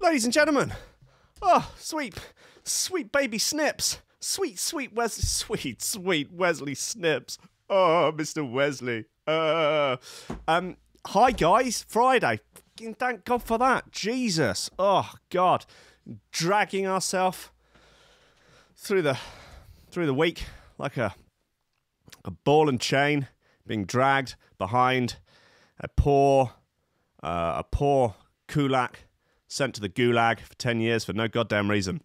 Ladies and gentlemen, oh, sweet baby Snips. Sweet Wesley Snips. Oh, Mr. Wesley. Hi guys, Friday. Thank God for that. Jesus. Oh God. Dragging ourselves through the week like a ball and chain, being dragged behind a poor kulak sent to the gulag for 10 years for no goddamn reason.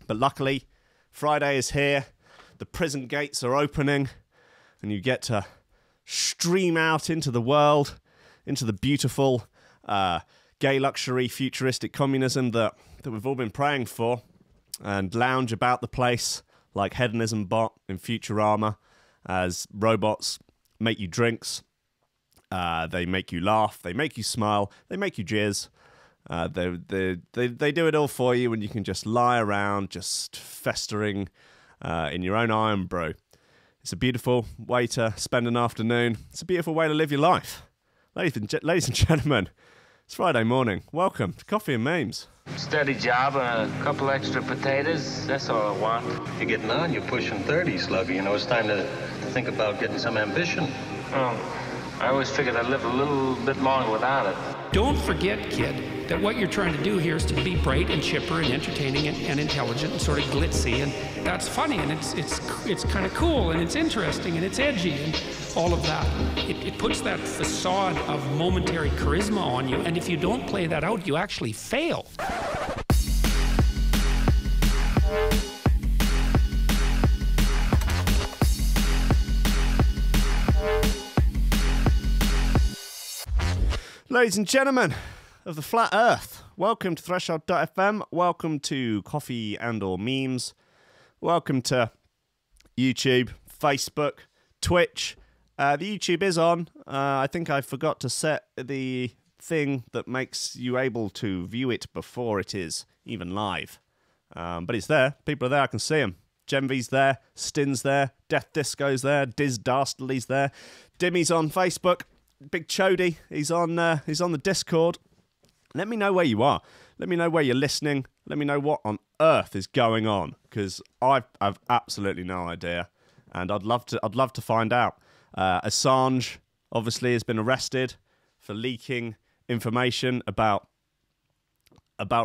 But luckily, Friday is here, the prison gates are opening, and you get to stream out into the world, into the beautiful, gay luxury, futuristic communism that we've all been praying for, and lounge about the place like Hedonism Bot in Futurama, as robots make you drinks, they make you laugh, they make you smile, they make you jizz. They do it all for you, and you can just lie around, just festering in your own iron brew. It's a beautiful way to spend an afternoon. It's a beautiful way to live your life. Ladies and gentlemen, it's Friday morning. Welcome to Coffee and Memes. Steady job and a couple extra potatoes. That's all I want. You're getting on. You're pushing 30, Slugger. You know, it's time to think about getting some ambition. Oh, I always figured I'd live a little bit longer without it. Don't forget, kid, that what you're trying to do here is to be bright and chipper and entertaining and intelligent and sort of glitzy, and that's funny, and it's kind of cool, and it's interesting, and it's edgy, and all of that. It puts that facade of momentary charisma on you, and if you don't play that out, you actually fail. Ladies and gentlemen of the flat earth, welcome to Threshold.fm, welcome to Coffee and or Memes, welcome to YouTube, Facebook, Twitch. The YouTube is on. I think I forgot to set the thing that makes you able to view it before it is even live. But it's there. People are there. I can see them. Genvy's there. Stin's there. Death Disco's there. Diz Dastardly's there. Dimmy's on Facebook. Big Chode, he's on the Discord. Let me know where you are. Let me know where you're listening. Let me know what on earth is going on, because I've absolutely no idea, and I'd love to find out. Assange obviously has been arrested for leaking information about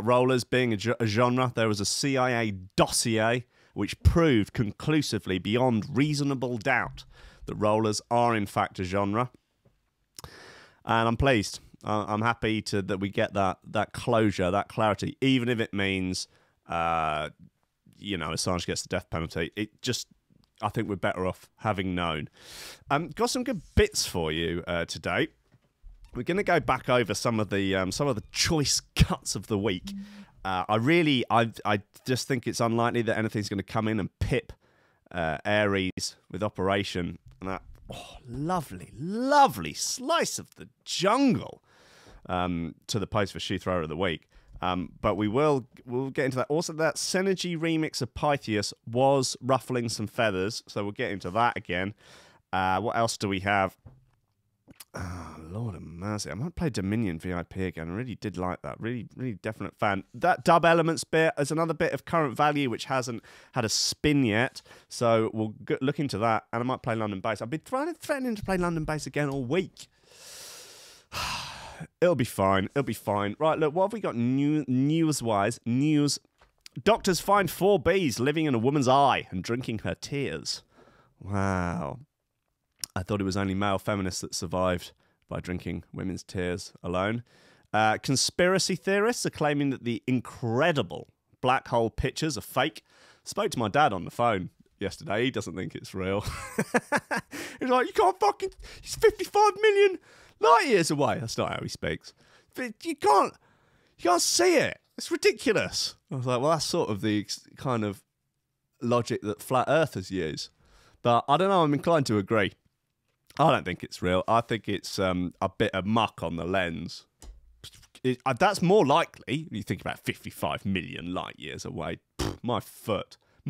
rollers being a genre. There was a CIA dossier which proved conclusively beyond reasonable doubt that rollers are in fact a genre. And I'm pleased. I'm happy that we get that closure, that clarity, even if it means, Assange gets the death penalty. I think we're better off having known. Got some good bits for you today. We're going to go back over some of the choice cuts of the week. I just think it's unlikely that anything's going to come in and pip Aries with Operation and that. Oh, lovely slice of the jungle to the post for Shoe Thrower of the Week. But we'll get into that. Also, that Synergy remix of Pythius was ruffling some feathers, so we'll get into that again. What else do we have? Oh, Lord of mercy. I might play Dominion VIP again. I really did like that. Really, really definite fan. That Dub Elements bit is another bit of current value which hasn't had a spin yet. So we'll look into that. And I might play London Bass. I've been threatening to play London Bass again all week. It'll be fine. It'll be fine. Right, look, what have we got news-wise? News. Doctors find 4 bees living in a woman's eye and drinking her tears. Wow. I thought it was only male feminists that survived by drinking women's tears alone. Conspiracy theorists are claiming that the incredible black hole pictures are fake. Spoke to my dad on the phone yesterday. He doesn't think it's real. He's like, you can't fucking... He's 55 million light years away. That's not how he speaks. You can't see it. It's ridiculous. I was like, well, that's sort of the kind of logic that flat earthers use. But I don't know. I'm inclined to agree. I don't think it's real. I think it's a bit of muck on the lens. That's more likely. You think about 55 million light years away. Pfft,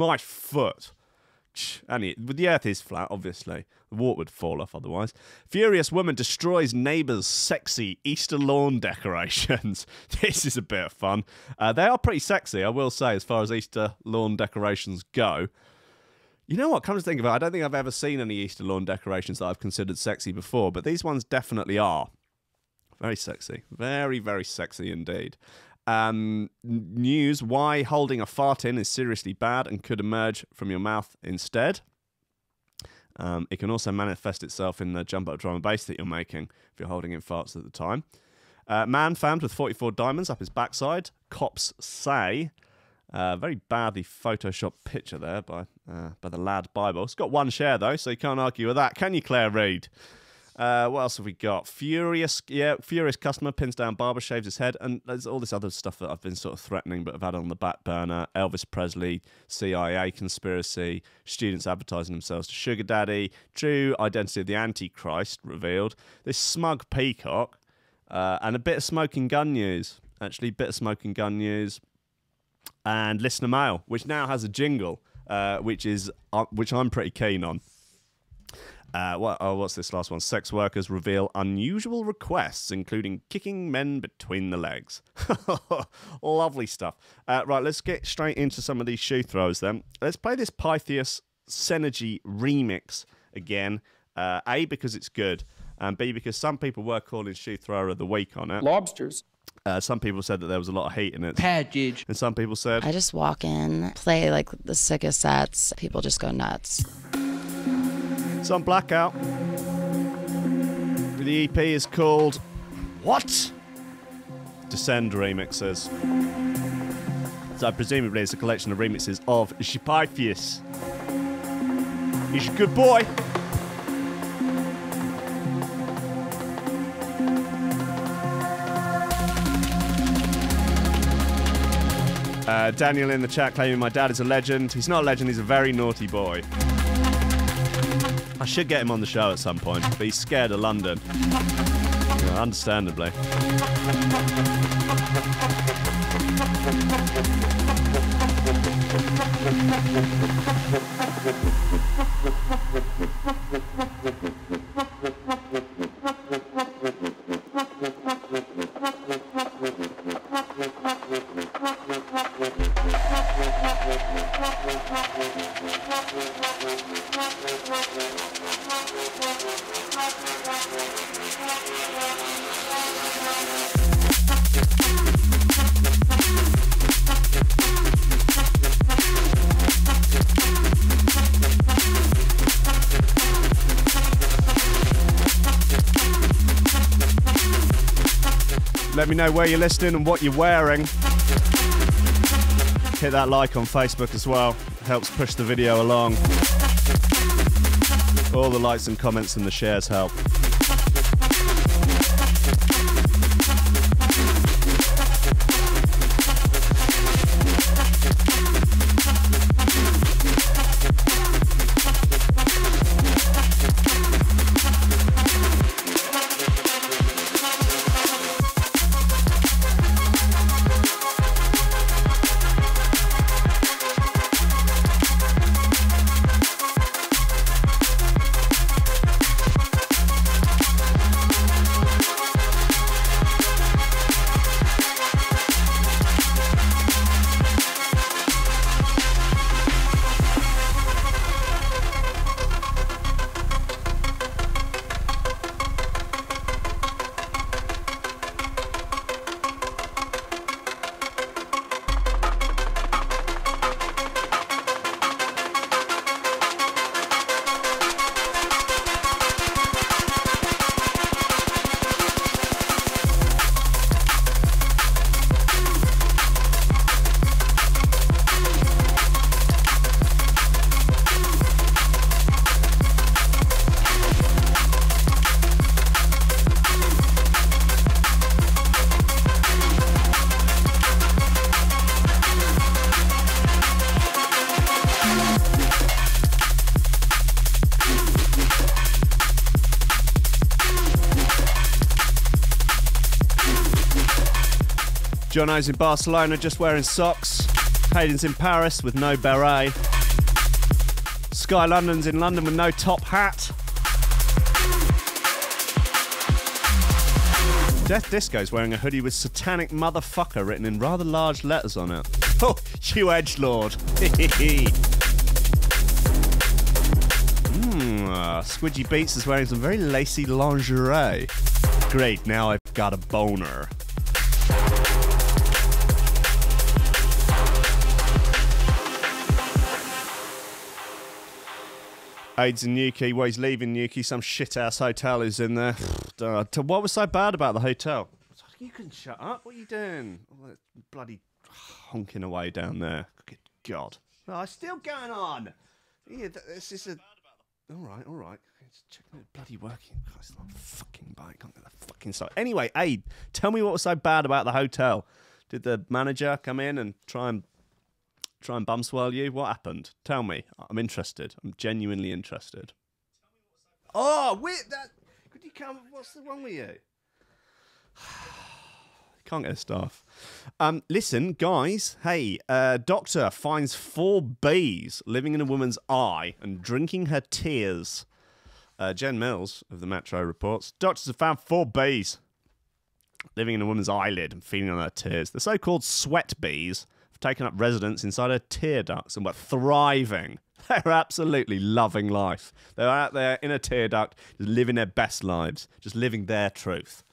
my foot. And the earth is flat, obviously. The water would fall off otherwise. Furious woman destroys neighbour's sexy Easter lawn decorations. This is a bit of fun. They are pretty sexy, I will say, as far as Easter lawn decorations go. You know what, come to think of it, I don't think I've ever seen any Easter lawn decorations that I've considered sexy before, but these ones definitely are. Very sexy. Very, very sexy indeed. News, why holding a fart in is seriously bad and could emerge from your mouth instead. It can also manifest itself in the jump up drum and bass that you're making if you're holding in farts at the time. Man found with 44 diamonds up his backside. Cops say. Very badly photoshopped picture there by the lad Bible. It's got 1 share though, so you can't argue with that. Can you, Claire Reid? What else have we got? Furious customer pins down barber, shaves his head, and there's all this other stuff that I've been sort of threatening but have had on the back burner. Elvis Presley, CIA conspiracy, students advertising themselves to sugar daddy, true identity of the Antichrist revealed, this smug peacock, and a bit of smoking gun news. Actually, bit of smoking gun news, and listener mail, which now has a jingle, which I'm pretty keen on. What's this last one? Sex workers reveal unusual requests, including kicking men between the legs. Lovely stuff. Right, let's get straight into some of these shoe throws then. Let's play this Pythius Synergy remix again. A, because it's good, and B, because some people were calling shoe thrower of the week on it. Lobsters. Some people said that there was a lot of heat in it. Package. And some people said... I just walk in, play like the sickest sets. People just go nuts. It's on Blackout. The EP is called... What? Descend remixes. So presumably it's a collection of remixes of Pythius. He's a good boy. Daniel in the chat claiming my dad is a legend. He's not a legend, he's a very naughty boy. I should get him on the show at some point, but he's scared of London. Yeah, understandably. Let me know where you're listening and what you're wearing. Hit that like on Facebook as well. It helps push the video along. All the likes and comments and the shares help. Jono's in Barcelona just wearing socks. Hayden's in Paris with no beret. Sky London's in London with no top hat. Death Disco's wearing a hoodie with satanic motherfucker written in rather large letters on it. Oh, you edgelord. Squidgy Beats is wearing some very lacy lingerie. Great, now I've got a boner. AIDS in Newquay. Well, he's leaving Newquay. Some shit-ass hotel is in there. What was so bad about the hotel? You can shut up. What are you doing? Oh, bloody honking away down there. Good God. Oh, it's still going on. Yeah, this is a... All right. It's checking it bloody working. It's not fucking bike. Can't get the fucking site. Anyway, Aid, tell me what was so bad about the hotel. Did the manager come in and try and bum swirl you? What happened? Tell me. I'm interested. I'm genuinely interested. Oh, wait, that... Could you come... What's wrong with you? Can't get a staff. Listen, guys. Hey, doctor finds 4 bees living in a woman's eye and drinking her tears. Jen Mills of the Metro reports, doctors have found 4 bees living in a woman's eyelid and feeding on her tears. The so-called sweat bees have taken up residence inside her tear ducts and were thriving. They're absolutely loving life. They're out there in a tear duct, just living their best lives, just living their truth.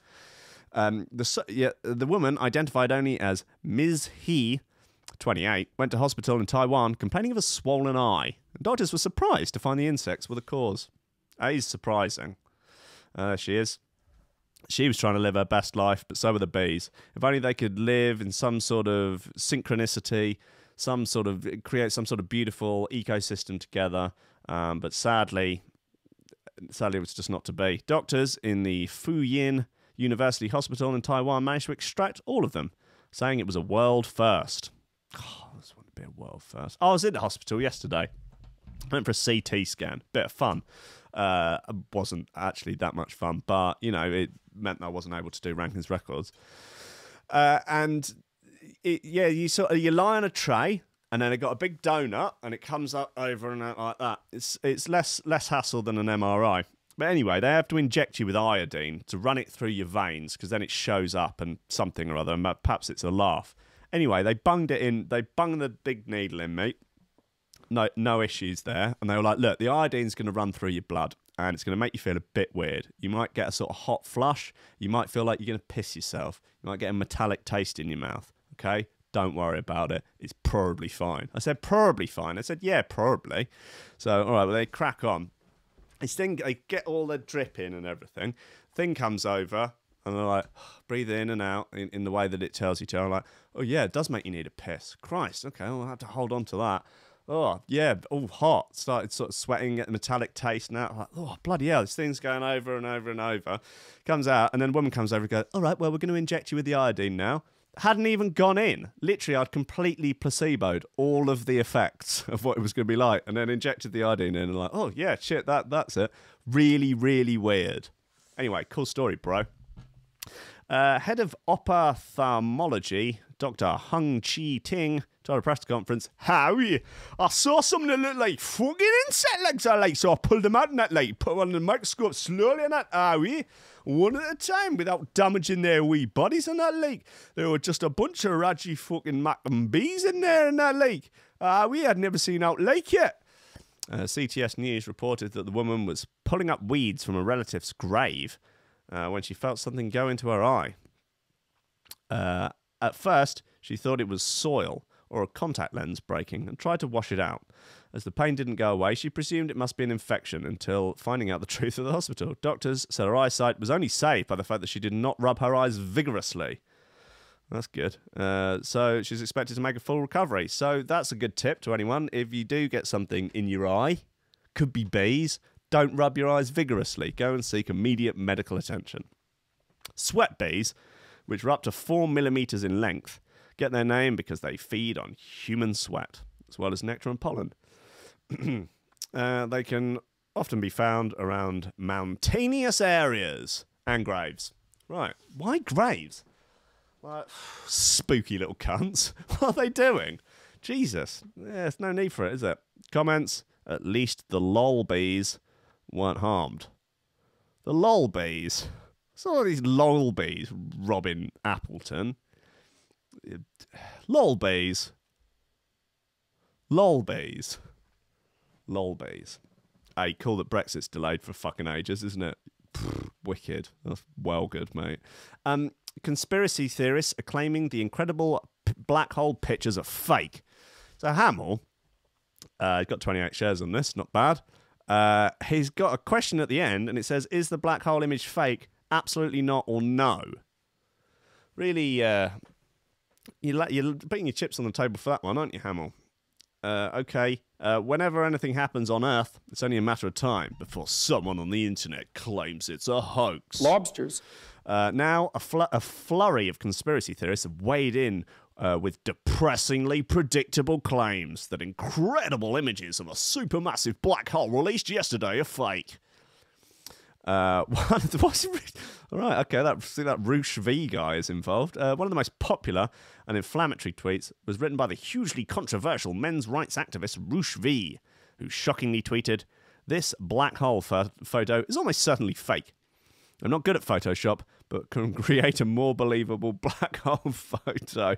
The woman, identified only as Ms. He, 28, went to hospital in Taiwan complaining of a swollen eye. And doctors were surprised to find the insects were the cause. That is surprising. She is. She was trying to live her best life, but so were the bees. If only they could live in some sort of synchronicity, create some sort of beautiful ecosystem together. But sadly, it was just not to be. Doctors in the Fuyin University Hospital in Taiwan managed to extract all of them, saying it was a world first. Oh, this wouldn't be a world first. I was in the hospital yesterday. I went for a CT scan. Bit of fun. It wasn't actually that much fun, but, it meant that I wasn't able to do Rankin's records. You lie on a tray, and then it got a big donut, and it comes up over and out like that. It's less hassle than an MRI. But anyway, they have to inject you with iodine to run it through your veins, because then it shows up and something or other, and perhaps it's a laugh. Anyway, they bunged it in. They bunged the big needle in me. No issues there. And they were like, look, the iodine's going to run through your blood, and it's going to make you feel a bit weird. You might get a sort of hot flush. You might feel like you're going to piss yourself. You might get a metallic taste in your mouth. Okay? Don't worry about it. It's probably fine. I said, probably fine. I said, yeah, probably. So, all right, well, they crack on. They get all the drip in and everything. Thing comes over, and they're like, breathe in and out in the way that it tells you to. I'm like, oh, yeah, it does make you need a piss. Christ, okay, well, I'll have to hold on to that. Oh, yeah, all hot. Started sort of sweating, get the metallic taste now. Like, oh, bloody hell, this thing's going over and over and over. Comes out, and then a woman comes over and goes, all right, well, we're going to inject you with the iodine now. Hadn't even gone in. Literally, I'd completely placeboed all of the effects of what it was going to be like, and then injected the iodine in and like, oh, yeah, shit, that's it. Really, really weird. Anyway, cool story, bro. Head of ophthalmology, Dr. Hung Chi Ting, told a press conference, Howie, I saw something that looked like fucking insect legs, so I pulled them out and that, put them on the microscope slowly and that, Howie, one at a time without damaging their wee bodies and that, there were just a bunch of raggy fucking mackin' bees in there and that, we had never seen out yet. CTS News reported that the woman was pulling up weeds from a relative's grave when she felt something go into her eye. At first, she thought it was soil or a contact lens breaking and tried to wash it out. As the pain didn't go away, she presumed it must be an infection until finding out the truth at the hospital. Doctors said her eyesight was only saved by the fact that she did not rub her eyes vigorously. That's good. So she's expected to make a full recovery. So that's a good tip to anyone. If you do get something in your eye, could be bees, don't rub your eyes vigorously. Go and seek immediate medical attention. Sweat bees, which are up to 4 millimeters in length, get their name because they feed on human sweat, as well as nectar and pollen. They can often be found around mountainous areas and graves. Right, why graves? Like, spooky little cunts. What are they doing? Jesus, there's no need for it, is there? Comments, at least the lol bees weren't harmed. The lol bees? It's all these lol bees, Robin Appleton. Lol bees. Lol bees. Lol bees. Hey, cool that Brexit's delayed for fucking ages, isn't it? Pfft, wicked. That's well good, mate. Conspiracy theorists are claiming the incredible black hole pictures are fake. So Hamill, he's got 28 shares on this, not bad. He's got a question at the end, and it says, is the black hole image fake? Absolutely not, or no. Really, you're putting your chips on the table for that one, aren't you, Hamill? Okay. Whenever anything happens on Earth, it's only a matter of time before someone on the internet claims it's a hoax. Lobsters. Now, a flurry of conspiracy theorists have weighed in with depressingly predictable claims that incredible images of a supermassive black hole released yesterday are fake. All right, okay, see that Roosh V guy is involved. One of the most popular and inflammatory tweets was written by the hugely controversial men's rights activist Roosh V, who shockingly tweeted, "This black hole photo is almost certainly fake. I'm not good at Photoshop, but can create a more believable black hole photo."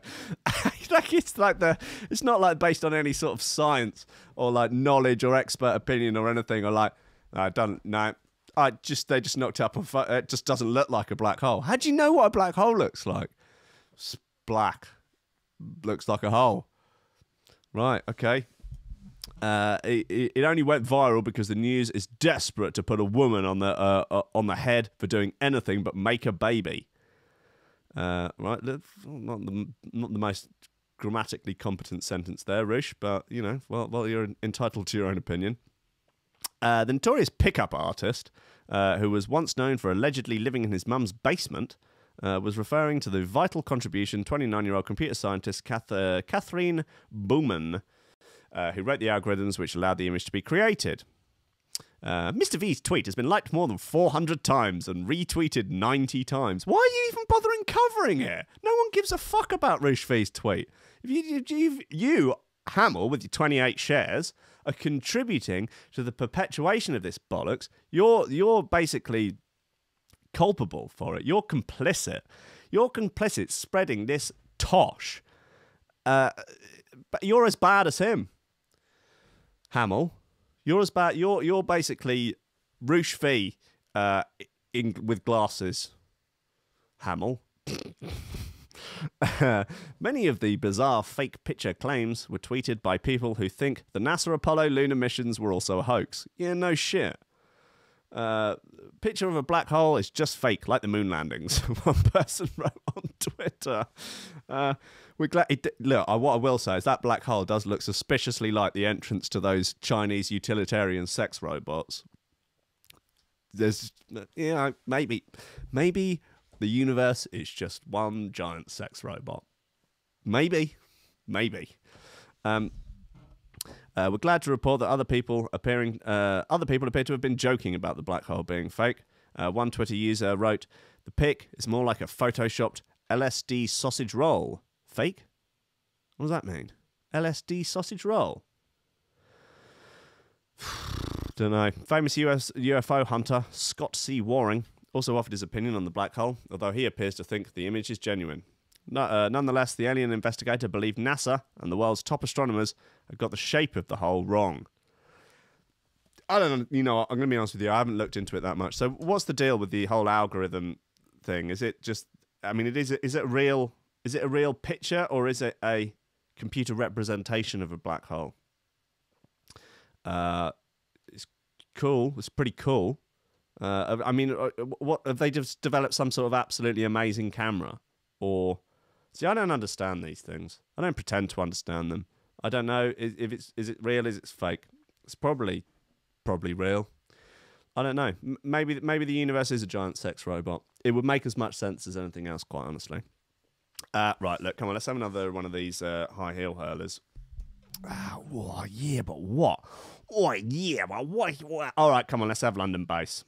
It's not like based on any sort of science or like knowledge or expert opinion or anything, or like, they just knocked it up on it just doesn't look like a black hole. How do you know what a black hole looks like? It's black. Looks like a hole. Right, okay. It only went viral because the news is desperate to put a woman on the head for doing anything but make a baby. Right, not the most grammatically competent sentence there, Rish, but you know, well, you're entitled to your own opinion. The notorious pickup artist, who was once known for allegedly living in his mum's basement, was referring to the vital contribution 29-year-old computer scientist Catherine Bowman, who wrote the algorithms which allowed the image to be created. Mr. V's tweet has been liked more than 400 times and retweeted 90 times. Why are you even bothering covering it? No one gives a fuck about Roosh V's tweet. If you, Hamill, with your 28 shares, are contributing to the perpetuation of this bollocks, you're basically culpable for it. You're complicit. You're complicit spreading this tosh. But you're as bad as him, Hamill. You're as bad. You're basically Roosh V with glasses, Hamill. Many of the bizarre fake picture claims were tweeted by people who think the NASA Apollo lunar missions were also a hoax. Yeah, no shit. Picture of a black hole is just fake, like the moon landings. One person wrote on Twitter. We're glad. Look, what I will say is that black hole does look suspiciously like the entrance to those Chinese utilitarian sex robots. There's, maybe the universe is just one giant sex robot. Maybe. We're glad to report that other people appear to have been joking about the black hole being fake. One Twitter user wrote, "The pic is more like a photoshopped LSD sausage roll." Fake? What does that mean? LSD sausage roll? Don't know. Famous US UFO hunter Scott C. Waring also offered his opinion on the black hole, although he appears to think the image is genuine. Nonetheless, the alien investigator believed NASA and the world's top astronomers have got the shape of the hole wrong. I don't know. You know, I'm going to be honest with you. I haven't looked into it that much. So, what's the deal with the whole algorithm thing? Is it just? I mean, is it real? Is it a real picture or is it a computer representation of a black hole? It's cool. It's pretty cool. I mean, what have they just developed some sort of absolutely amazing camera? Or see, I don't understand these things. I don't pretend to understand them. I don't know if is it real, is it fake? It's probably real. I don't know. Maybe the universe is a giant sex robot. It would make as much sense as anything else, quite honestly. Right, look, come on, let's have another one of these high heel hurlers. Oh, yeah, but what? Oh, yeah, but what? All right, come on, let's have London Bass.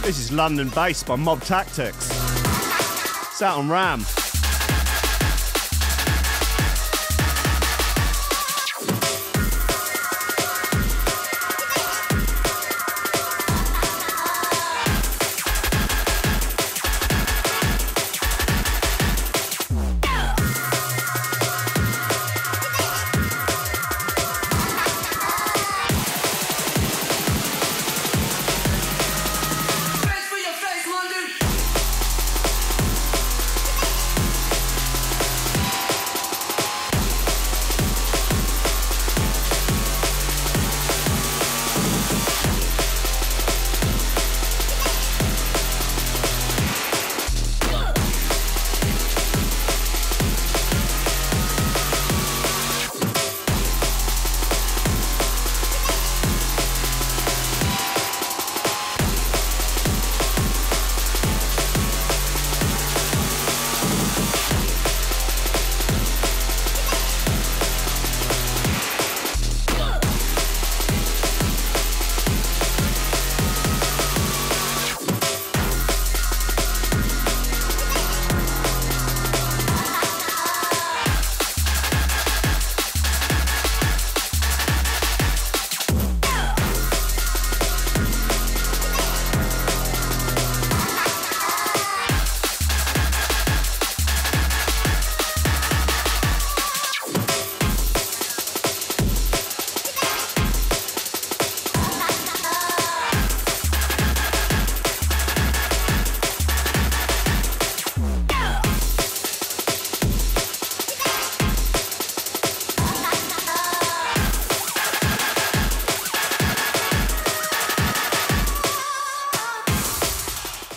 This is London Bass by Mob Tactics. It's out on Ram.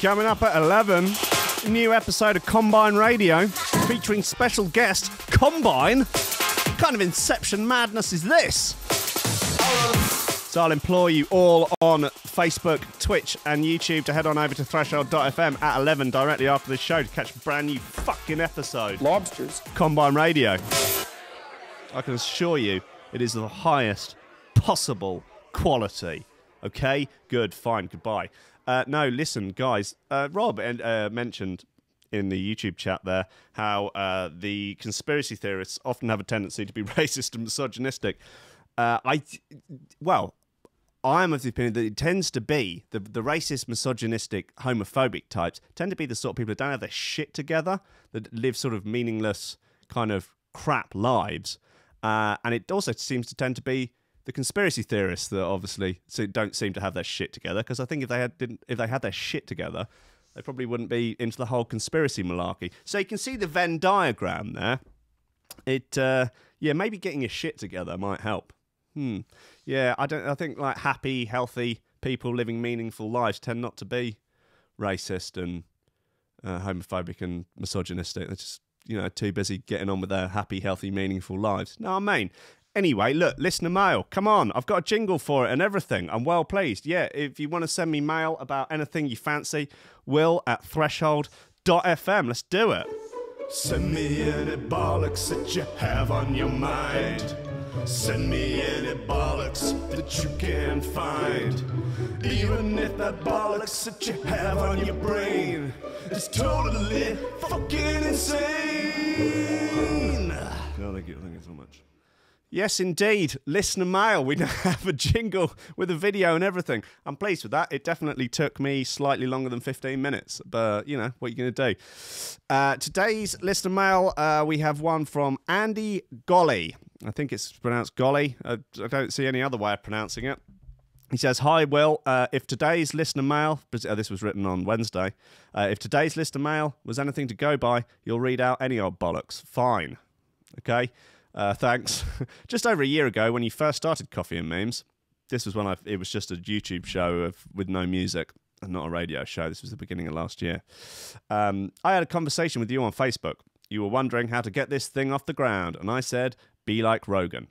Coming up at 11, a new episode of Combine Radio featuring special guest Combine. What kind of Inception madness is this? So I'll implore you all on Facebook, Twitch and YouTube to head on over to threshold.fm at 11 directly after this show to catch a brand new fucking episode. Lobsters. Combine Radio. I can assure you it is the highest possible quality. Okay? Good, fine, goodbye. No, listen, guys. Rob mentioned in the YouTube chat there how the conspiracy theorists often have a tendency to be racist and misogynistic. I'm of the opinion that it tends to be the racist, misogynistic, homophobic types tend to be the sort of people that don't have their shit together, that live sort of meaningless kind of crap lives. And it also seems to tend to be the conspiracy theorists that obviously don't seem to have their shit together, because I think if they had their shit together, they probably wouldn't be into the whole conspiracy malarkey. So you can see the Venn diagram there. Maybe getting your shit together might help. Yeah, I think like happy, healthy people living meaningful lives tend not to be racist and homophobic and misogynistic. They're just, too busy getting on with their happy, healthy, meaningful lives. No, I mean. Anyway, look, listener mail. Come on, I've got a jingle for it and everything. I'm well pleased. Yeah, if you want to send me mail about anything you fancy, will@threshold.fm. Let's do it. Send me any bollocks that you have on your mind. Send me any bollocks that you can find. Even if that bollocks that you have on your brain is totally fucking insane. No, thank you so much. Yes, indeed. Listener mail. We now have a jingle with a video and everything. I'm pleased with that. It definitely took me slightly longer than 15 minutes. But, what are you going to do? Today's listener mail, we have one from Andy Golly. I think it's pronounced Golly. I don't see any other way of pronouncing it. He says, "Hi, Will. If today's listener mail," this was written on Wednesday, "if today's listener mail was anything to go by, you'll read out any old bollocks. Fine. Okay? Thanks." Just over a year ago, when you first started Coffee and Memes, this was when it was just a YouTube show with no music and not a radio show. This was the beginning of last year. I had a conversation with you on Facebook. You were wondering how to get this thing off the ground, and I said, be like Rogan.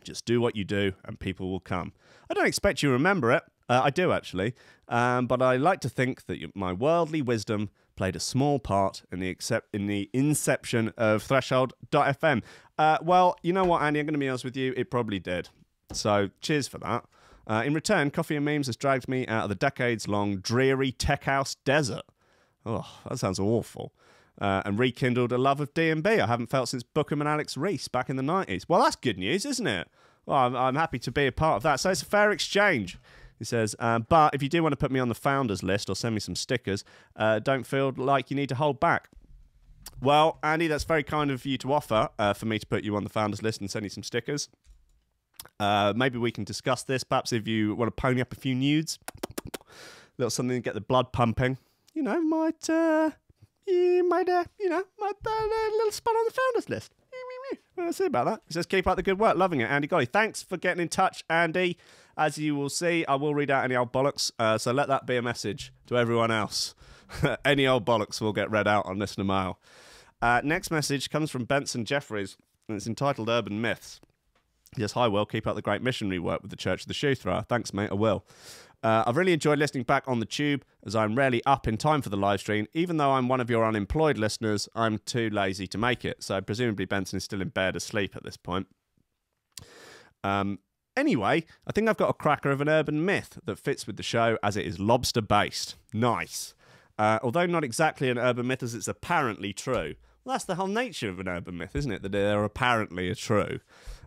Just do what you do, and people will come. I don't expect you to remember it. I do, actually. But I like to think that my worldly wisdom played a small part in the inception of Threshold.fm. Well, you know what, Andy? I'm going to be honest with you. It probably did. So cheers for that. In return, Coffee and Memes has dragged me out of the decades-long dreary tech house desert. Oh, that sounds awful. And rekindled a love of D&B I haven't felt since Bookham and Alex Reece back in the 90s. Well, that's good news, isn't it? Well, I'm happy to be a part of that. So it's a fair exchange. He says, but if you do want to put me on the founders list or send me some stickers, don't feel like you need to hold back. Well, Andy, that's very kind of you to offer for me to put you on the founders list and send you some stickers. Maybe we can discuss this. Perhaps if you want to pony up a few nudes, a little something to get the blood pumping, might a little spot on the founders list. Well, let's see about that. He says, keep up the good work. Loving it, Andy Golly. Thanks for getting in touch, Andy. As you will see, I will read out any old bollocks, so let that be a message to everyone else. Any old bollocks will get read out on Listener Mail. Next message comes from Benson Jeffries, and it's entitled Urban Myths. He says, hi, Will. Keep up the great missionary work with the Church of the Shoe Thrower. Thanks, mate. I will. I've really enjoyed listening back on the tube, as I'm rarely up in time for the live stream. Even though I'm one of your unemployed listeners, I'm too lazy to make it. So presumably Benson is still in bed asleep at this point. Anyway, I think I've got a cracker of an urban myth that fits with the show, as it is lobster-based. Nice. Although not exactly an urban myth, as it's apparently true. Well, that's the whole nature of an urban myth, isn't it? That they're apparently true.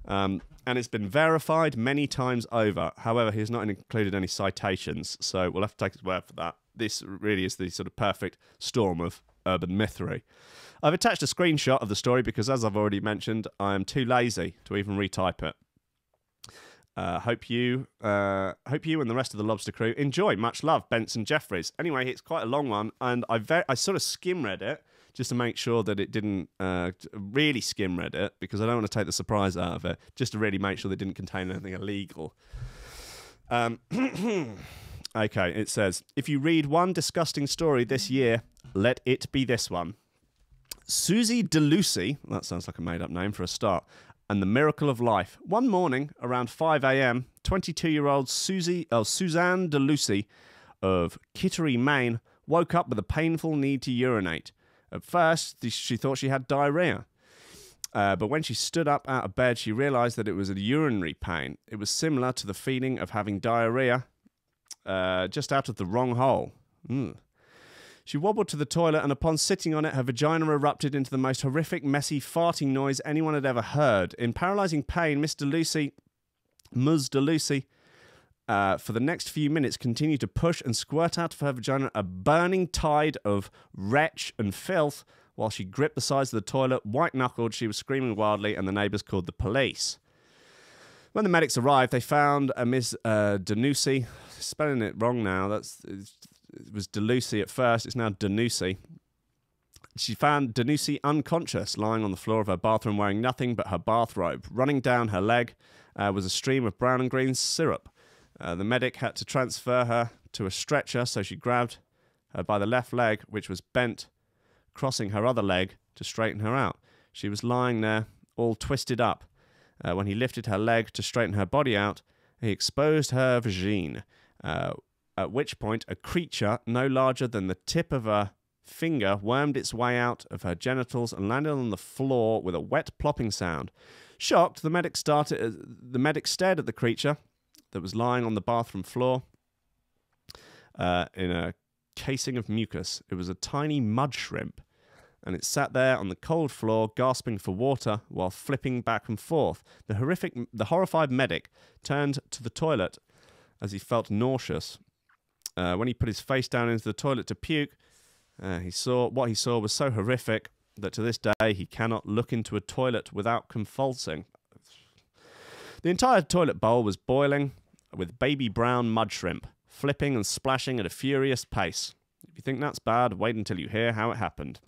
And it's been verified many times over. However, he has not included any citations, so we'll have to take his word for that. This really is the sort of perfect storm of urban mythery. I've attached a screenshot of the story because, as I've already mentioned, I am too lazy to even retype it. Hope you and the rest of the Lobster crew enjoy. Much love, Benson Jeffries. Anyway, it's quite a long one, and I sort of skim read it just to make sure that it didn't really skim read it, because I don't want to take the surprise out of it, just to really make sure they didn't contain anything illegal. Okay, it says, if you read one disgusting story this year, let it be this one. Susie DeLucy, that sounds like a made-up name for a start, and the miracle of life. One morning, around 5 a.m., 22-year-old Suzanne DeLucy of Kittery, Maine, woke up with a painful need to urinate. At first, she thought she had diarrhea. But when she stood up out of bed, she realised that it was a urinary pain. It was similar to the feeling of having diarrhea just out of the wrong hole. She wobbled to the toilet, and upon sitting on it, her vagina erupted into the most horrific, messy farting noise anyone had ever heard. In paralysing pain, Ms. DeLucy, for the next few minutes, continued to push and squirt out of her vagina a burning tide of wretch and filth while she gripped the sides of the toilet. White-knuckled, she was screaming wildly, and the neighbours called the police. When the medics arrived, they found Ms. Denucci, spelling it wrong now, it was DeLucy at first, it's now Denucci. She found Denucci unconscious, lying on the floor of her bathroom wearing nothing but her bathrobe. Running down her leg was a stream of brown and green syrup. The medic had to transfer her to a stretcher, so she grabbed her by the left leg, which was bent, crossing her other leg to straighten her out. She was lying there, all twisted up. When he lifted her leg to straighten her body out, he exposed her vagine, at which point a creature no larger than the tip of a finger wormed its way out of her genitals and landed on the floor with a wet plopping sound. Shocked, the medic stared at the creature that was lying on the bathroom floor in a casing of mucus. It was a tiny mud shrimp, and it sat there on the cold floor, gasping for water while flipping back and forth. The horrified medic turned to the toilet as he felt nauseous. When he put his face down into the toilet to puke, what he saw was so horrific that to this day he cannot look into a toilet without convulsing. The entire toilet bowl was boiling with baby brown mud shrimp, flipping and splashing at a furious pace. If you think that's bad, wait until you hear how it happened.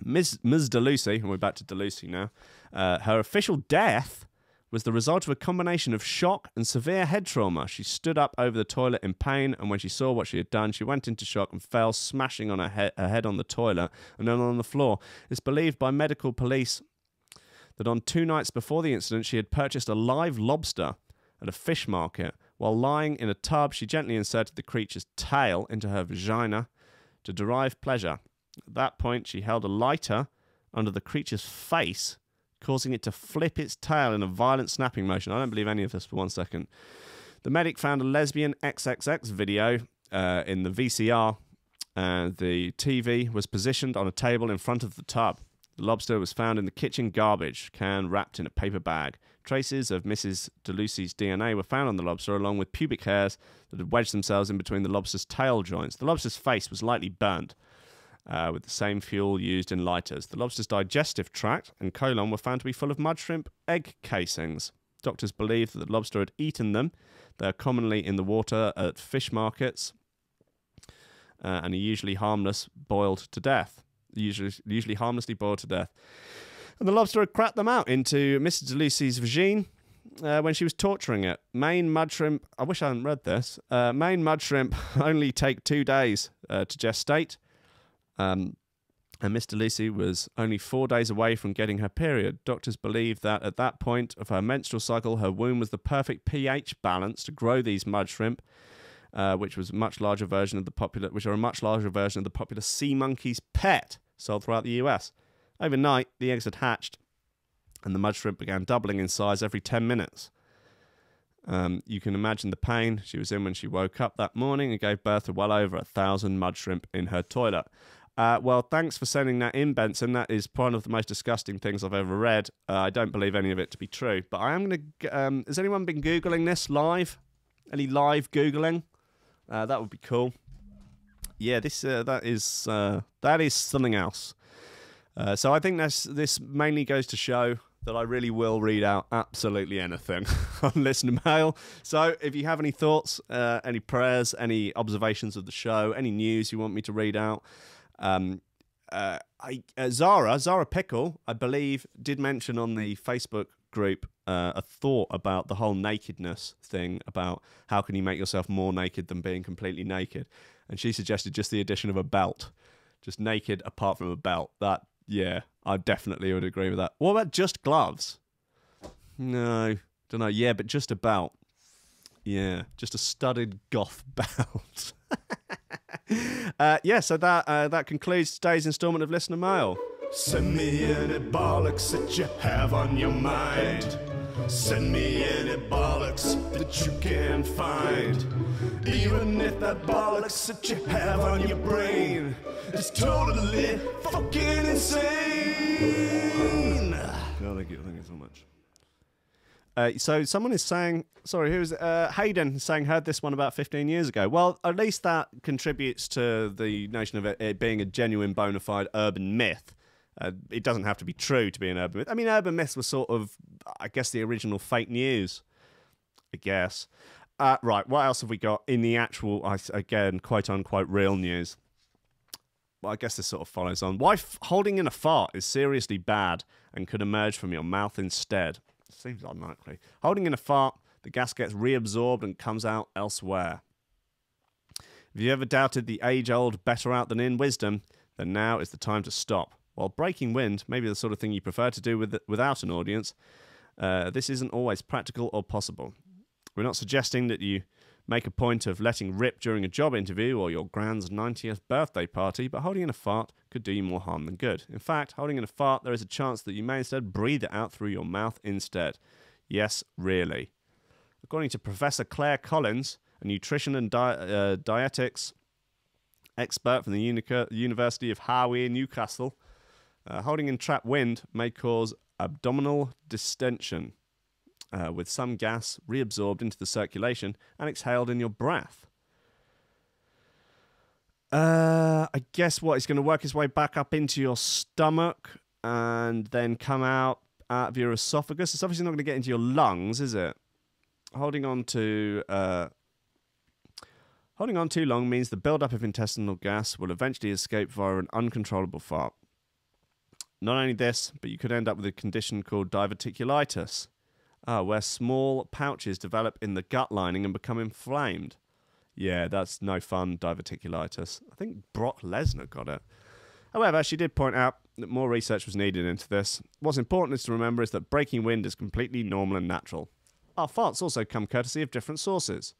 Ms. DeLucy, and we're back to DeLucy now, her official death was the result of a combination of shock and severe head trauma. She stood up over the toilet in pain, and when she saw what she had done, she went into shock and fell, smashing on her head on the toilet and then on the floor. It's believed by medical police that on 2 nights before the incident, she had purchased a live lobster at a fish market. While lying in a tub, she gently inserted the creature's tail into her vagina to derive pleasure. At that point, she held a lighter under the creature's face, causing it to flip its tail in a violent snapping motion. I don't believe any of this for 1 second. The medic found a lesbian XXX video in the VCR, and the TV was positioned on a table in front of the tub. The lobster was found in the kitchen garbage can wrapped in a paper bag. Traces of Mrs. DeLucy's DNA were found on the lobster, along with pubic hairs that had wedged themselves in between the lobster's tail joints. The lobster's face was lightly burnt, with the same fuel used in lighters. The lobster's digestive tract and colon were found to be full of mud shrimp egg casings. Doctors believe that the lobster had eaten them. They are commonly in the water at fish markets and are usually harmless, boiled to death. Usually harmlessly boiled to death. And the lobster had cracked them out into Mrs. DeLucy's vagine when she was torturing it. Maine mud shrimp, I wish I hadn't read this, Maine mud shrimp only take 2 days to gestate. And Miss DeLucy was only 4 days away from getting her period. Doctors believe that at that point of her menstrual cycle, her womb was the perfect pH balance to grow these mud shrimp, which are a much larger version of the popular sea monkey's pet sold throughout the US. Overnight, the eggs had hatched, and the mud shrimp began doubling in size every 10 minutes. You can imagine the pain she was in when she woke up that morning and gave birth to well over 1,000 mud shrimp in her toilet. Well, thanks for sending that in, Benson. That is one of the most disgusting things I've ever read. I don't believe any of it to be true. But I am going to... has anyone been Googling this live? Any live Googling? That would be cool. Yeah, that is something else. So I think this mainly goes to show that I really will read out absolutely anything on listener mail. So if you have any thoughts, any prayers, any observations of the show, any news you want me to read out, Zara Pickle, I believe, did mention on the Facebook group a thought about the whole nakedness thing, about how can you make yourself more naked than being completely naked. And she suggested just the addition of a belt. Just naked apart from a belt. That, yeah, I definitely would agree with that. What about just gloves? No, don't know. Yeah, but just a belt. Yeah, just a studded goth belt. So that concludes today's instalment of Listener Mail. Send me any bollocks that you have on your mind. Send me any bollocks that you can find. Even if that bollocks that you have on your brain is totally fucking insane. No, thank you so much. So someone is saying, sorry, who's Hayden is saying, heard this one about 15 years ago. Well, at least that contributes to the notion of it being a genuine bona fide urban myth. It doesn't have to be true to be an urban myth. I mean, urban myths were sort of, I guess, the original fake news, I guess. Right, what else have we got in the actual, again, quote-unquote real news? Well, I guess this sort of follows on. Why holding in a fart is seriously bad and could emerge from your mouth instead. Seems unlikely. Holding in a fart, the gas gets reabsorbed and comes out elsewhere. If you ever doubted the age-old better out than in wisdom, then now is the time to stop. While breaking wind may be the sort of thing you prefer to do without an audience, this isn't always practical or possible. We're not suggesting that you make a point of letting rip during a job interview or your grand's 90th birthday party, but holding in a fart could do you more harm than good. In fact, holding in a fart, there is a chance that you may instead breathe it out through your mouth instead. Yes, really. According to Professor Claire Collins, a nutrition and dietetics expert from the University of Harvey in Newcastle, holding in trapped wind may cause abdominal distension, with some gas reabsorbed into the circulation and exhaled in your breath. I guess what, it's going to work its way back up into your stomach and then come out of your esophagus. It's obviously not going to get into your lungs, is it? Holding on too long means the build-up of intestinal gas will eventually escape via an uncontrollable fart. Not only this, but you could end up with a condition called diverticulitis, where small pouches develop in the gut lining and become inflamed. Yeah, that's no fun, diverticulitis. I think Brock Lesnar got it. However, she did point out that more research was needed into this. What's important to remember is that breaking wind is completely normal and natural. Our farts also come courtesy of different sources.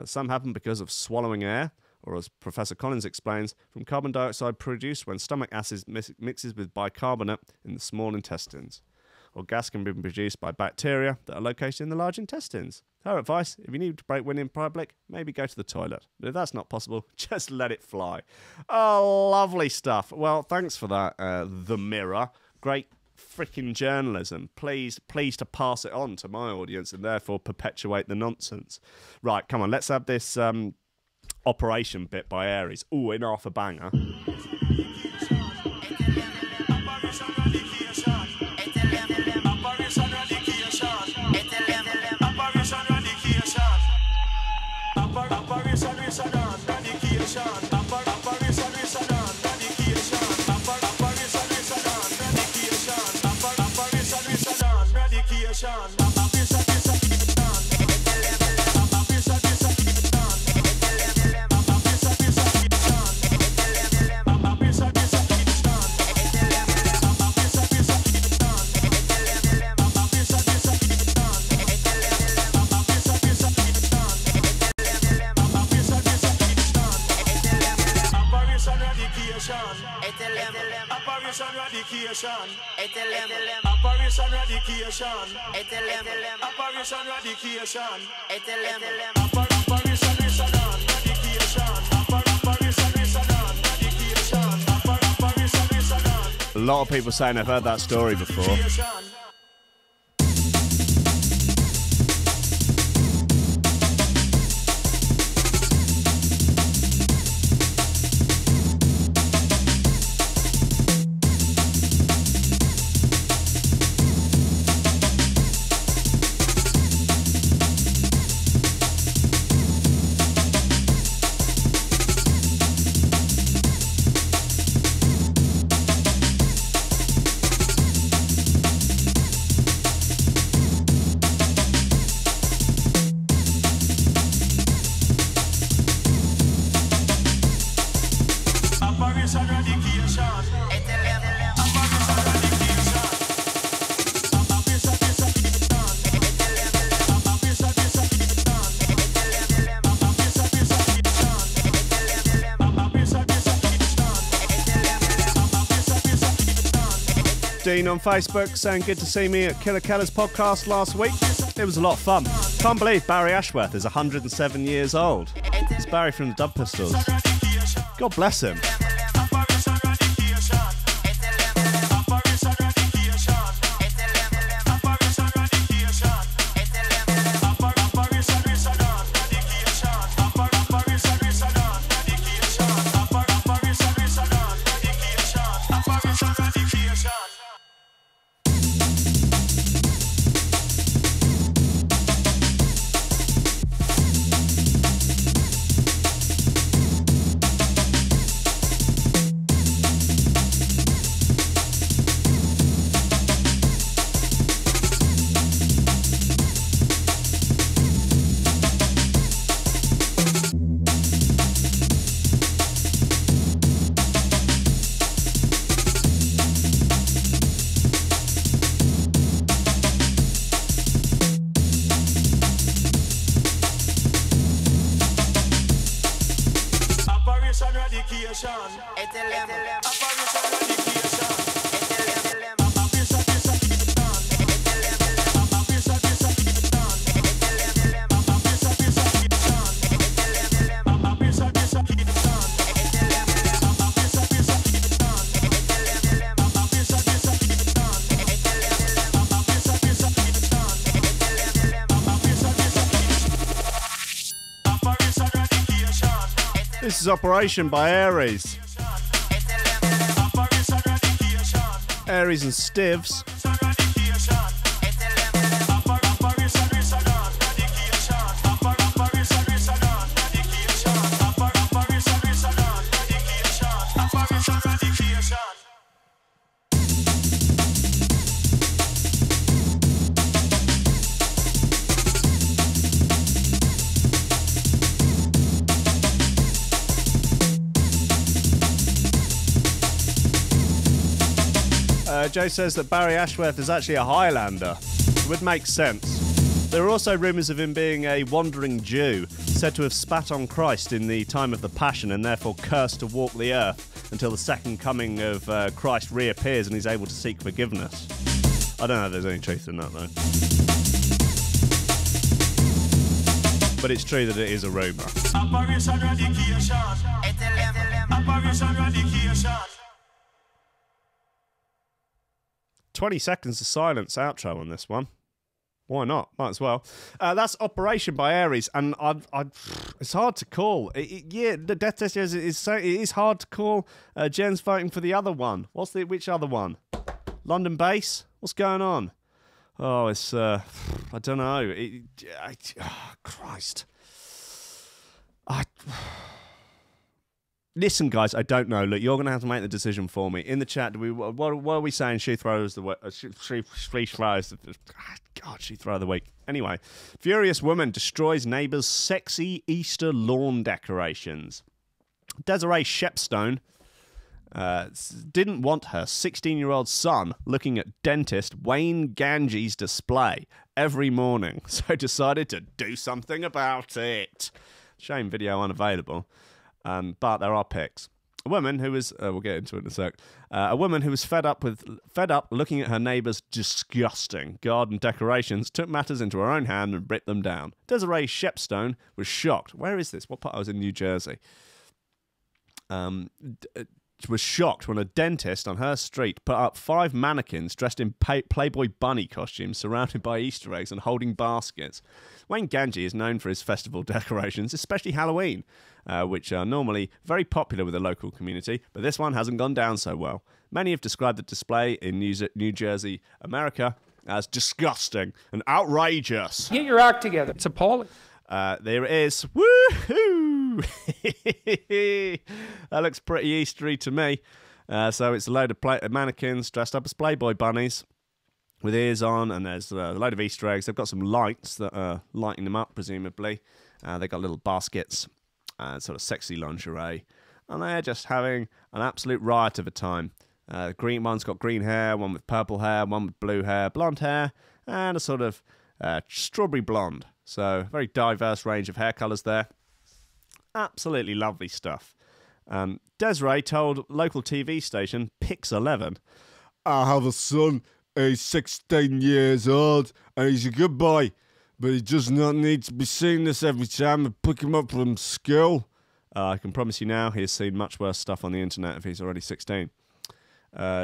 Some happen because of swallowing air, or as Professor Collins explains, from carbon dioxide produced when stomach acid mixes with bicarbonate in the small intestines. or gas can be produced by bacteria that are located in the large intestines. Her advice, if you need to break wind in public, maybe go to the toilet. But if that's not possible, just let it fly. Oh, lovely stuff. Well, thanks for that, The Mirror. Great freaking journalism. Please to pass it on to my audience and therefore perpetuate the nonsense. Right, come on, let's have this operation bit by Aries. Ooh, in half a banger. A lot of people saying I've heard that story before. Dean on Facebook saying good to see me at Killer Keller's podcast last week. It was a lot of fun. Can't believe Barry Ashworth is 107 years old. It's Barry from the Dub Pistols. God bless him. This is Operation by Aries. Aries and Stivs. Joe says that Barry Ashworth is actually a Highlander. It would make sense. There are also rumours of him being a wandering Jew, said to have spat on Christ in the time of the Passion and therefore cursed to walk the earth until the second coming of Christ reappears and he's able to seek forgiveness. I don't know if there's any truth in that, though. But it's true that it is a rumour. Operation Radication. Operation Radication. 20 seconds of silence outro on this one. Why not? Might as well. That's Operation By Aries, and it's hard to call. Yeah, the Death Test it is hard to call. Jen's voting for the other one. Which other one? London Bass? What's going on? Oh, it's I don't know. Christ. Listen, guys, I don't know. Look, you're going to have to make the decision for me. In the chat, what are we saying? She throws the she throw of the week. Anyway, furious woman destroys neighbour's sexy Easter lawn decorations. Desiree Shepstone didn't want her 16-year-old son looking at dentist Wayne Gange's display every morning, so decided to do something about it. Shame video unavailable. But there are pics. A woman who was, we'll get into it in a sec. A woman who was fed up looking at her neighbour's disgusting garden decorations took matters into her own hand and ripped them down. Desiree Shepstone was shocked. Where is this? What part? I was in New Jersey. Was shocked when a dentist on her street put up 5 mannequins dressed in Playboy bunny costumes surrounded by Easter eggs and holding baskets. Wayne Gange is known for his festival decorations, especially Halloween, which are normally very popular with the local community, but this one hasn't gone down so well. Many have described the display in New Jersey, America, as disgusting and outrageous. Get your act together. It's appalling. There it is. Woohoo! That looks pretty Eastery to me. So it's a load of mannequins dressed up as Playboy bunnies with ears on, and there's a load of Easter eggs. They've got some lights that are lighting them up, presumably. They've got little baskets, sort of sexy lingerie, and they're just having an absolute riot of a time. Green one's got green hair, one with purple hair, one with blue hair, blonde hair, and a sort of strawberry blonde. So very diverse range of hair colours there. Absolutely lovely stuff. Desiree told local TV station Pix 11, I have a son, he's 16 years old, and he's a good boy, but he does not need to be seeing this every time I pick him up from school. I can promise you now he has seen much worse stuff on the internet if he's already 16.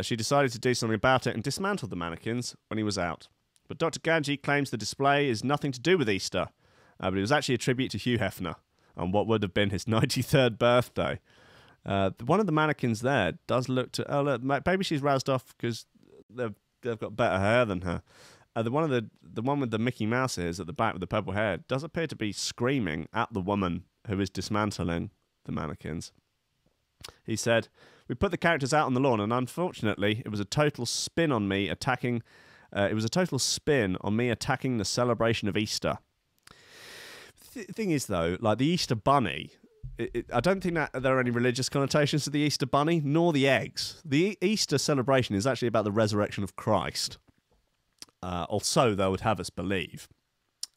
She decided to do something about it and dismantled the mannequins when he was out. But Dr. Gange claims the display is nothing to do with Easter, but it was actually a tribute to Hugh Hefner on what would have been his 93rd birthday. One of the mannequins there does look to... Oh, look, maybe she's roused off because they've got better hair than her. The one with the Mickey Mouse ears at the back with the purple hair does appear to be screaming at the woman who is dismantling the mannequins. He said, "We put the characters out on the lawn, and unfortunately, it was a total spin on me attacking... it was a total spin on me attacking the celebration of Easter." Thing is, though, like the Easter bunny, I don't think that there are any religious connotations to the Easter bunny, nor the eggs. The Easter celebration is actually about the resurrection of Christ. Or so they would have us believe.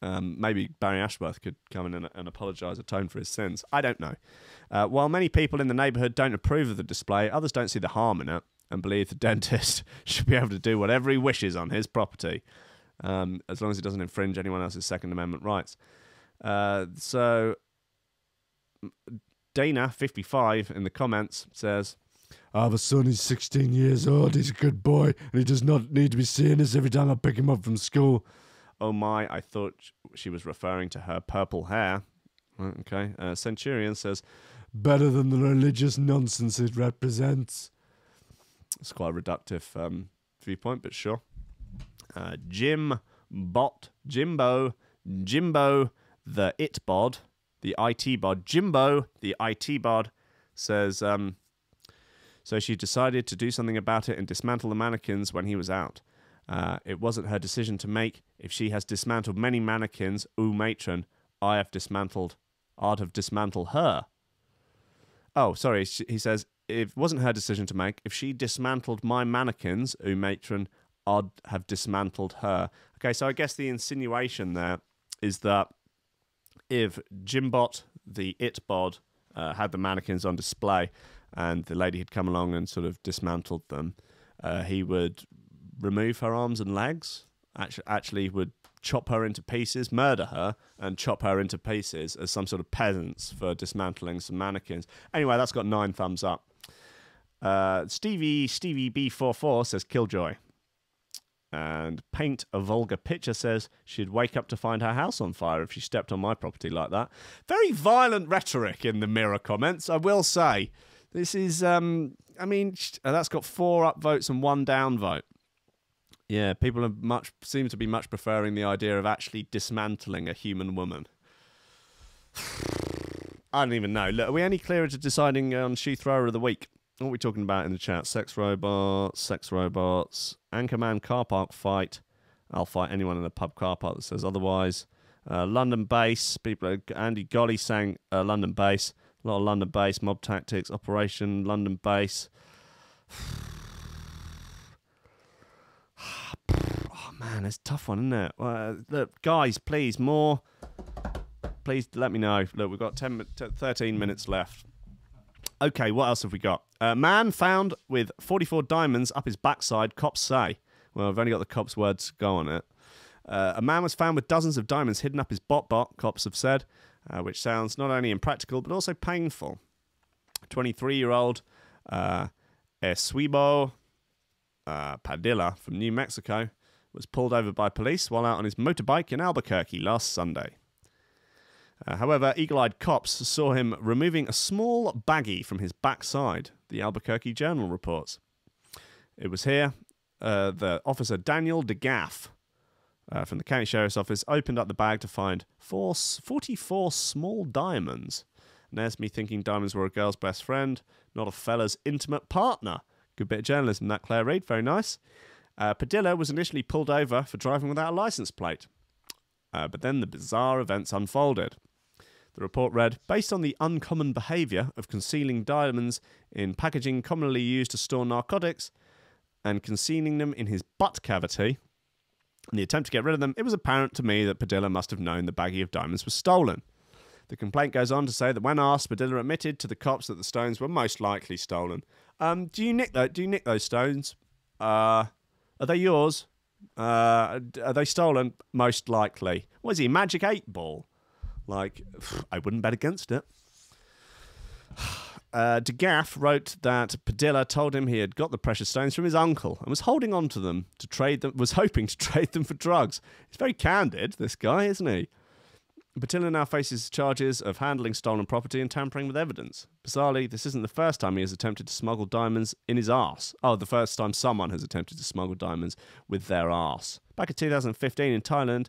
Maybe Barry Ashworth could come in and apologise, atone for his sins. I don't know. While many people in the neighbourhood don't approve of the display, others don't see the harm in it and believe the dentist should be able to do whatever he wishes on his property, as long as it doesn't infringe anyone else's Second Amendment rights. So Dana, 55, in the comments says, I have a son, he's 16 years old, he's a good boy, and he does not need to be seeing this every time I pick him up from school. "Oh my, I thought she was referring to her purple hair." Okay. Centurion says, "Better than the religious nonsense it represents." It's quite a reductive viewpoint, but sure. Jimbo, the IT bod, Jimbo, the IT bod, says, so she decided to do something about it and dismantle the mannequins when he was out. It wasn't her decision to make. If she has dismantled many mannequins, matron, I'd have dismantled her. Oh, sorry, he says, it wasn't her decision to make. If she dismantled my mannequins, matron, I'd have dismantled her. Okay, so I guess the insinuation there is that if Jimbot, the IT bod, had the mannequins on display and the lady had come along and sort of dismantled them, he would remove her arms and legs. Actually would chop her into pieces, murder her, and chop her into pieces as some sort of peasants for dismantling some mannequins. Anyway, that's got 9 thumbs up. Stevie B44 says Killjoy. And Paint a Vulgar Picture says she'd wake up to find her house on fire if she stepped on my property like that. Very violent rhetoric in the Mirror comments, I will say. This is, I mean, that's got 4 upvotes and 1 downvote. Yeah, people are seem to be much preferring the idea of actually dismantling a human woman. I don't even know. Look, are we any clearer to deciding on Shoe Thrower of the Week? What are we talking about in the chat? Sex robots, Anchorman car park fight. I'll fight anyone in a pub car park that says otherwise. London Bass. Andy Golly sang London Bass. A lot of London Bass, Mob Tactics, Operation London Bass. Oh man, it's a tough one, isn't it? Look, guys, please, more. Please let me know. Look, we've got 13 minutes left. Okay, what else have we got? Man found with 44 diamonds up his backside, cops say. Well, I've only got the cops' words to go on it. A man was found with dozens of diamonds hidden up his bot, cops have said, which sounds not only impractical, but also painful. 23-year-old Eswibo Padilla from New Mexico was pulled over by police while out on his motorbike in Albuquerque last Sunday. However, eagle-eyed cops saw him removing a small baggie from his backside, the Albuquerque Journal reports. It was here the officer Daniel DeGaff from the county sheriff's office opened up the bag to find 44 small diamonds. And there's me thinking diamonds were a girl's best friend, not a fella's intimate partner. Good bit of journalism, that, Claire Reid. Very nice. Padilla was initially pulled over for driving without a license plate. But then the bizarre events unfolded. The report read, based on the uncommon behaviour of concealing diamonds in packaging commonly used to store narcotics and concealing them in his butt cavity, in the attempt to get rid of them, it was apparent to me that Padilla must have known the baggie of diamonds was stolen. The complaint goes on to say that when asked, Padilla admitted to the cops that the stones were most likely stolen. Do you nick those stones? Are they yours? Are they stolen? Most likely. What is he, Magic 8 Ball? Like, I wouldn't bet against it. DeGaff wrote that Padilla told him he had got the precious stones from his uncle and was holding on to them to trade them, was hoping to trade them for drugs. He's very candid, this guy, isn't he? Padilla now faces charges of handling stolen property and tampering with evidence. Bizarrely, this isn't the first time he has attempted to smuggle diamonds in his arse. Oh, the first time someone has attempted to smuggle diamonds with their arse. Back in 2015 in Thailand,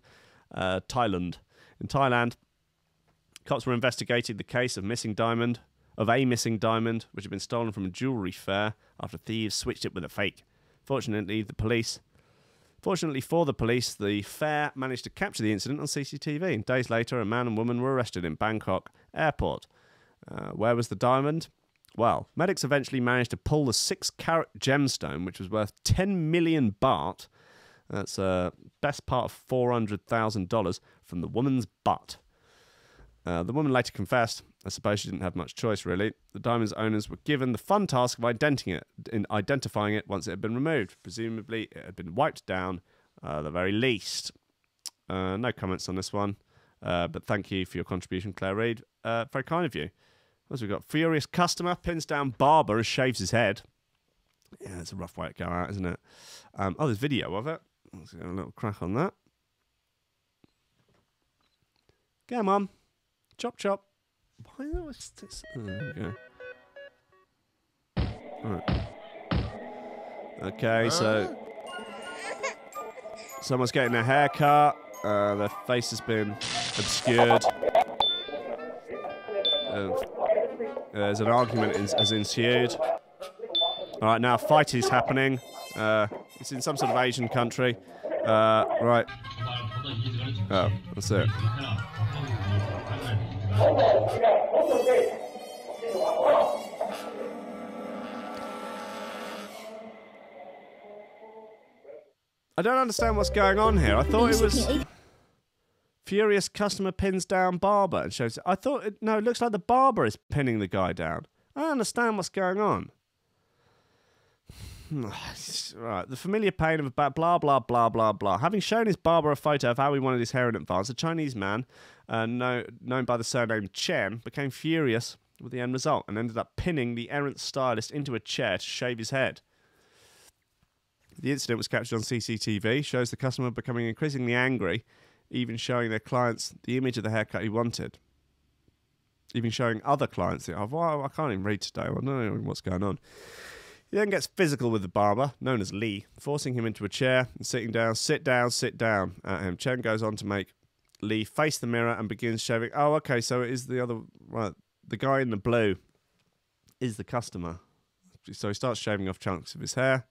cops were investigating the case of a missing diamond, which had been stolen from a jewellery fair after thieves switched it with a fake. Fortunately for the police, the fair managed to capture the incident on CCTV. And days later, a man and woman were arrested in Bangkok airport. Where was the diamond? Well, medics eventually managed to pull the 6-carat gemstone, which was worth 10 million baht. That's best part of $400,000 from the woman's butt. The woman later confessed. I suppose she didn't have much choice, really. The diamond's owners were given the fun task of identifying it once it had been removed. Presumably, it had been wiped down, at the very least. No comments on this one, but thank you for your contribution, Claire Reid. Very kind of you. What else we got? Furious customer pins down barber and shaves his head. Yeah, it's a rough way to go out, isn't it? There's video of it. Let's get a little crack on that. Come on. Chop, chop. Why was this? Oh, there we go. Right. Okay, so someone's getting a haircut. Their face has been obscured. There's an argument has ensued. All right, now a fight is happening. It's in some sort of Asian country. Right. Oh, that's it. I don't understand what's going on here. I thought it was furious customer pins down barber and shows. I thought it looks like the barber is pinning the guy down. I don't understand what's going on. Right, the familiar pain of a blah, blah, blah, blah, blah. Having shown his barber a photo of how he wanted his hair in advance, a Chinese man, known by the surname Chen, became furious with the end result and ended up pinning the errant stylist into a chair to shave his head. The incident was captured on CCTV, shows the customer becoming increasingly angry, even showing their clients the image of the haircut he wanted. Even showing other clients, I can't even read today, I don't know what's going on. He then gets physical with the barber, known as Lee, forcing him into a chair and sitting down, sit down at him. Chen goes on to make Lee face the mirror and begins shaving. Oh, okay, so it is the other, right, the guy in the blue is the customer. So he starts shaving off chunks of his hair,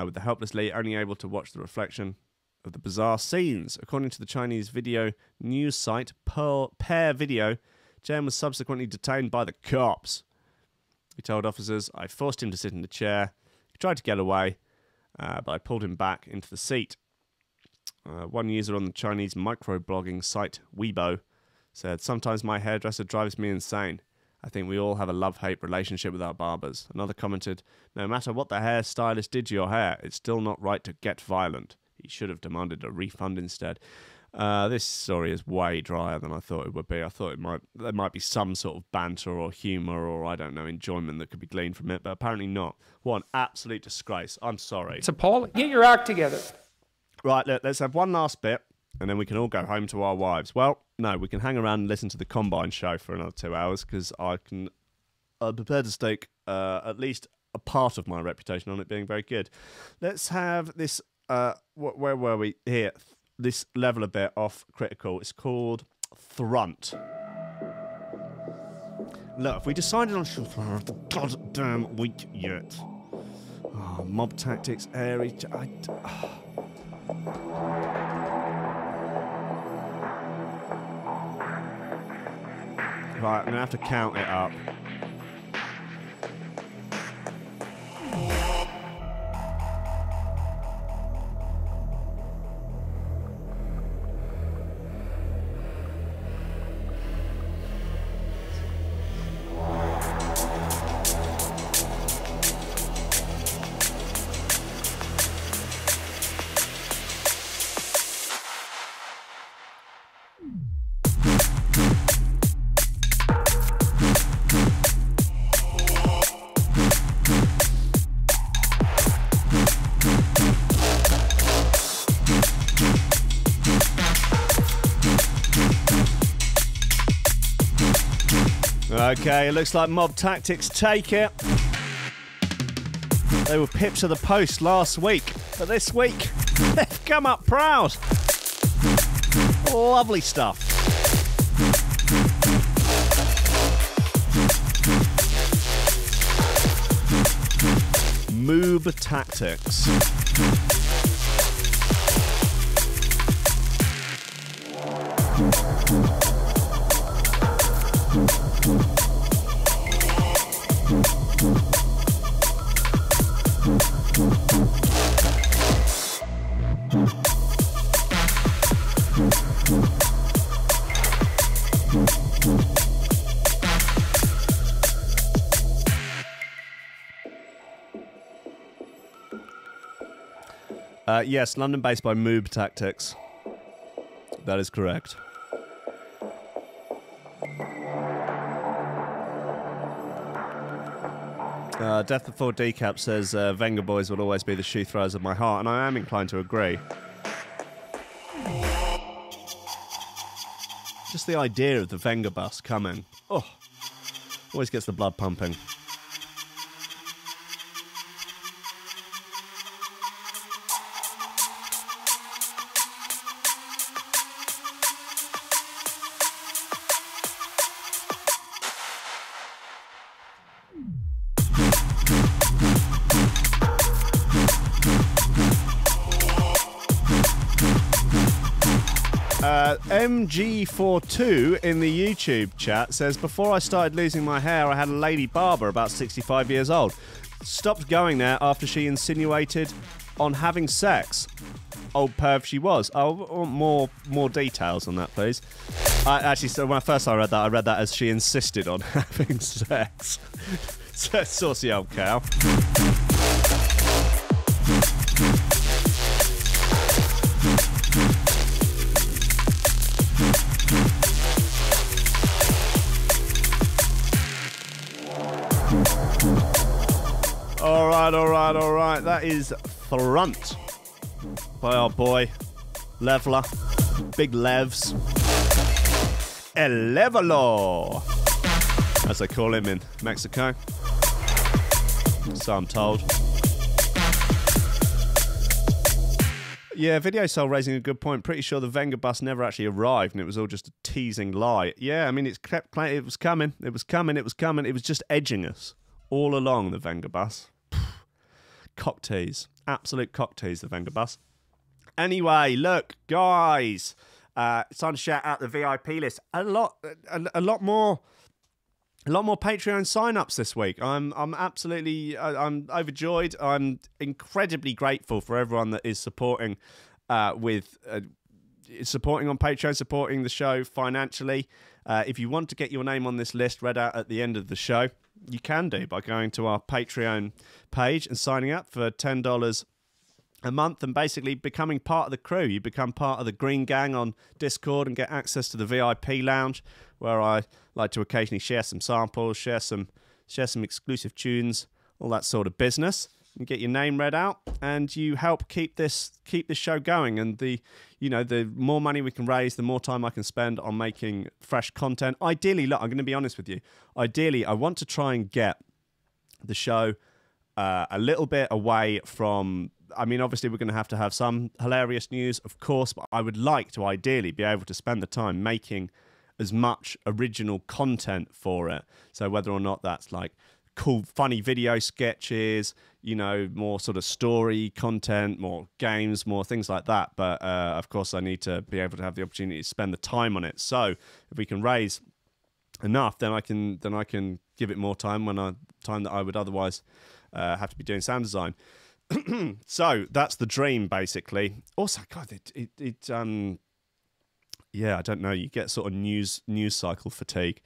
with the helpless Lee only able to watch the reflection of the bizarre scenes. According to the Chinese video news site Pair Video, Chen was subsequently detained by the cops. He told officers, I forced him to sit in the chair. He tried to get away, but I pulled him back into the seat. One user on the Chinese microblogging site Weibo said, sometimes my hairdresser drives me insane. I think we all have a love-hate relationship with our barbers. Another commented, no matter what the hairstylist did to your hair, it's still not right to get violent. He should have demanded a refund instead. This story is way drier than I thought it would be. I thought there might be some sort of banter or humour or, I don't know, enjoyment that could be gleaned from it, but apparently not. What an absolute disgrace. I'm sorry. It's appalling. Get your act together. Right, let's have one last bit, and then we can all go home to our wives. Well, no, we can hang around and listen to the Combine show for another 2 hours, because I'm prepared to stake at least a part of my reputation on it being very good. Let's have this, where were we? Here. This Levela bit off Critical. It's called Thrunt. Look, if we decided on shoot for the goddamn week yet. Oh, Mob Tactics, Aries. Right, I'm going to have to count it up. Okay, it looks like Mob Tactics take it. They were pipped to the post last week, but this week they've come up proud. Lovely stuff. Moob Tactics. Yes, London-based by Moob Tactics. That is correct. Death Before Decap says Venga Boys will always be the shoe throwers of my heart, and I am inclined to agree. Just the idea of the Venga Bus coming, always gets the blood pumping. MG42 in the YouTube chat says, before I started losing my hair, I had a lady barber about 65 years old. Stopped going there after she insinuated on having sex. Old perv she was. I want more details on that, please. Actually, so when I read that as she insisted on having sex. So saucy old cow. All right. That is Thrunt by our boy Levela. Big Levs. El Levelo, as they call him in Mexico. So I'm told. Yeah, Video Soul raising a good point. Pretty sure the Venga Bus never actually arrived and it was all just a teasing lie. Yeah, I mean, it was coming. It was just edging us all along, the Venga Bus. Cock tease. Absolute cock tease, the Venga Bus. Anyway, look, guys. It's time to shout out the VIP list. A lot more Patreon sign-ups this week. I'm absolutely I'm overjoyed. I'm incredibly grateful for everyone that is supporting supporting on Patreon, supporting the show financially. If you want to get your name on this list read out at the end of the show, you can do by going to our Patreon page and signing up for $10 a month and basically becoming part of the crew. You become part of the Green Gang on Discord and get access to the VIP lounge, where I like to occasionally share some samples, share some exclusive tunes, all that sort of business. You get your name read out, and you help keep this show going. And the more money we can raise, the more time I can spend on making fresh content. Ideally, look, I'm going to be honest with you. Ideally, I want to try and get the show a little bit away from. I mean, obviously, we're going to have some hilarious news, of course, but I would like to ideally be able to spend the time making as much original content for it. So whether or not that's like cool, funny video sketches, more sort of story content, more games, more things like that. But of course, I need to be able to have the opportunity to spend the time on it. So if we can raise enough, then I can give it more time time that I would otherwise have to be doing sound design. So that's the dream, basically. Also, God, I don't know. You get sort of news cycle fatigue.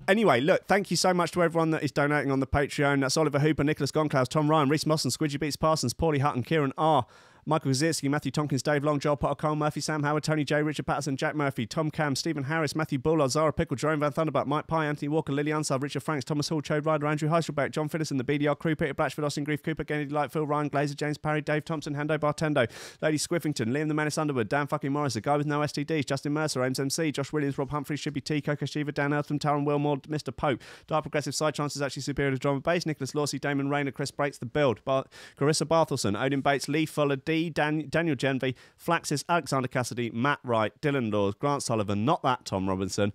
Anyway, look, thank you so much to everyone that is donating on the Patreon. That's Oliver Hooper, Nicholas Goncalves, Tom Ryan, Reece Mosson, Squidgy Beats Parsons, Pauly Hutton, Ciarán R, Michael Kedzierski, Matthew Tomkins, Dave Long, Joel Potter, Colm Murphy, Sam Howard, Tony J, Richard Patterson, Jack Murphy, Tom Camm, Stephen Harris, Matthieu Boulard, Zara Pickle, Jeroen Van Thunderbutt, Mike Pye, Anthony Walker, Lily Unsub, Richard Franks, Thomas Hall, Chode Ryder, Andrew Heichelbech, John Finison, the BDR Crew, Peter Blatchford, Austin Grief, Cooper, Gennady Lightfield, Ryan Glazer, James Parry, Dave Thompson, Hendo Bartendo, Lady Squiffington, Liam the Menace Underwood, Dan fucking Morris, the guy with no STDs, Justin Mercer, Ames MC, Josh Williams, Rob Humphries, Shibby T, Coco Shiva, Dan Eltham, Taron Wilmore, Mr. Pope, Dark Progressive Side Chance is actually superior to drum and bass, Nicholas Lawsey, Damon Rayner, Chris Breaks the Build, Carissa Barthelson, Odin Bates, Lee Fuller, D, Daniel Genvy, Flaxis, Alexander Cassidy, Matt Wright, Dylan Laws, Grant Sullivan, not that Tom Robinson,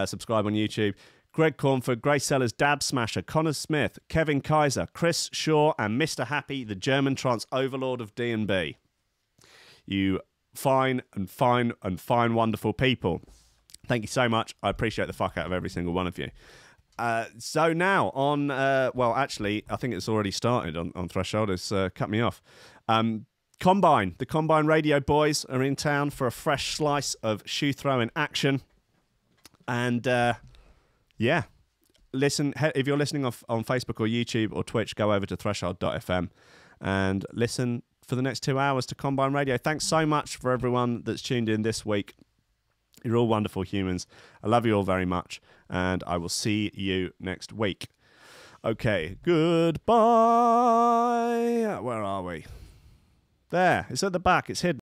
subscribe on YouTube, Greg Cornford, Grace Sellers, Dab Smasher, Connor Smith, Kevin Kaiser, Chris Shaw, and Mr. Happy, the German trance overlord of D&B. You fine, wonderful people. Thank you so much. I appreciate the fuck out of every single one of you. So now on, actually, I think it's already started on Threshold. It's cut me off. Combine. The Combine Radio boys are in town for a fresh slice of shoe throwing action. And, listen, if you're listening on Facebook or YouTube or Twitch, go over to threshold.fm and listen for the next 2 hours to Combine Radio. Thanks so much for everyone that's tuned in this week. You're all wonderful humans. I love you all very much, and I will see you next week. Okay, goodbye. Where are we? There, it's at the back. It's hidden.